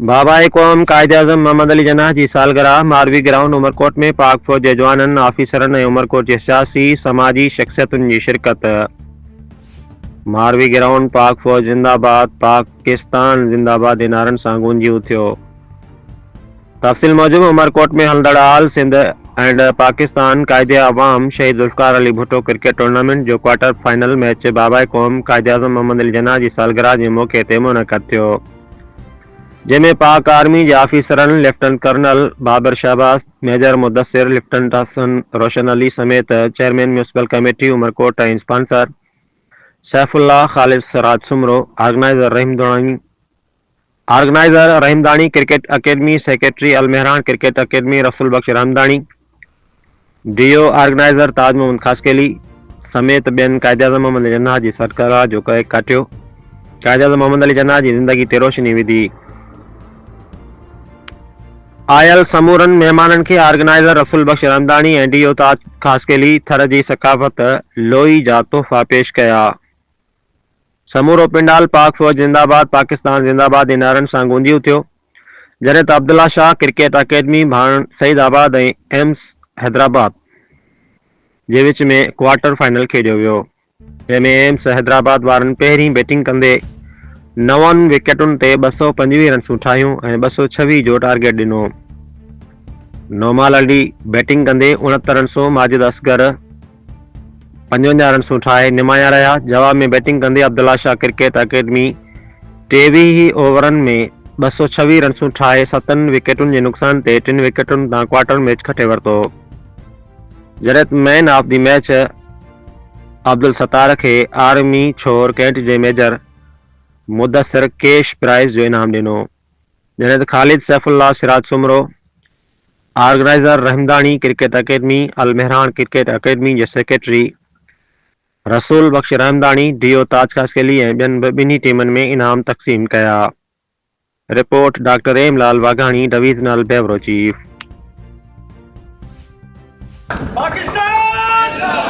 बाबाए क़ौम कायद-ए-आज़म मोहम्मद अली जिन्ना जी सालगिरह मारवी ग्राउंड उमरकोट में पाक फ़ौज जे जवाननि ऑफिसरनि ऐं उमरकोट जे सियासी समाजी शख़्सियतुनि जी शिरकत। मारवी ग्राउंड पाक फ़ौज जिंदाबाद पाकिस्तान जिंदाबाद जे नारनि सां गूंजी उथियो। तफ़सील मूजिब उमरकोट में हलंदड़ आल सिंध एंड पाकिस्तान कायद-ए-आवाम शहीद ज़ुल्फ़िकार अली भुट्टो क्रिकेट टूर्नामेंट जो क्वार्टर फाइनल मैच बाबाए क़ौम कायद-ए-आज़म मोहम्मद अली जिन्ना जी सालगिरह जे मौक़े ते मुनक़द थियो, जंहिंमें पाक आर्मी जे ऑफिसरनि lieutenant colonel Babar Shahbaz, major Mudassir, lieutenant Hassan Roshan Ali समेत चेयरमैन म्यूनिसिपल कमेटी उमरकोट ऐं sponsor Saifullah Khalid Siraj Soomro, organiser Rahimdani cricket academy, secretary Almehran cricket academy Rasool Bakhsh Rahimdani, DO organiser Taj Mohammad Khaskheli समेत ॿियनि कायद-ए-आज़म मोहम्मद अली जिन्ना जी सरकार जो केक काटियो। कायद-ए-आज़म मोहम्मद अली जिन्ना जी ज़िंदगी ते रोशनी विधी। आयल समूरनि महिमाननि खे ऑर्गेनाइज़र रसूल बख्श रहमदानी ऐं डीओ ताज खासकेली थर जी सकाफ़त लोई जा तोहफ़ा पेश कया। समूरो पिंडाल पाक फ़ौज जिंदाबाद पाकिस्तान जिंदाबाद जे नारनि सां गूंजी उथियो, जॾहिं त अब्दुल्ला शाह क्रिकेट अकेडमी भाण सईदाबाद ऐं एम्स हैदराबाद जे विच में क्वार्टर फाइनल खेॾियो वियो, जंहिंमें एम्स हैदराबाद वारनि पहिरीं बैटिंग कंदे 9 विकेटुनि ते 225 रन्सूं ठाहियूं ऐं 226 जो टारगेट ॾिनो। नौमाल अली बैटिंग कंदे 69 रन्सूं, माजिद असगर 55 रन्सूं ठाहे निमाया रहा। जवाब में बैटिंग कंदे अब्दुल्ला शाह क्रिकेट अकेडमी 23 ओवरनि में 226 रन्सूं ठाहे 7 विकेटुनि जे नुक़सान ते 3 विकेटुनि तां क्वार्टर मैच खटे वरितो, जॾहिं man of the match Abdul Sattar खे आर्मी छोर कैंट जे मेजर मुदस्सिर कैश प्राइज़ जो इनाम ॾिनो, जॾहिं त Khalid Saifullah Siraj Soomro, organiser Rahimdani cricket academy Almehran cricket academy जे सेक्रेटरी रसूल बख्श रहमदानी, डीओ ताज खासकेली ऐं ॿिन्ही टीमनि में इनाम तक़सीम कया। Report doctor M Lal Waghani, divisional bureau chief. Pakistan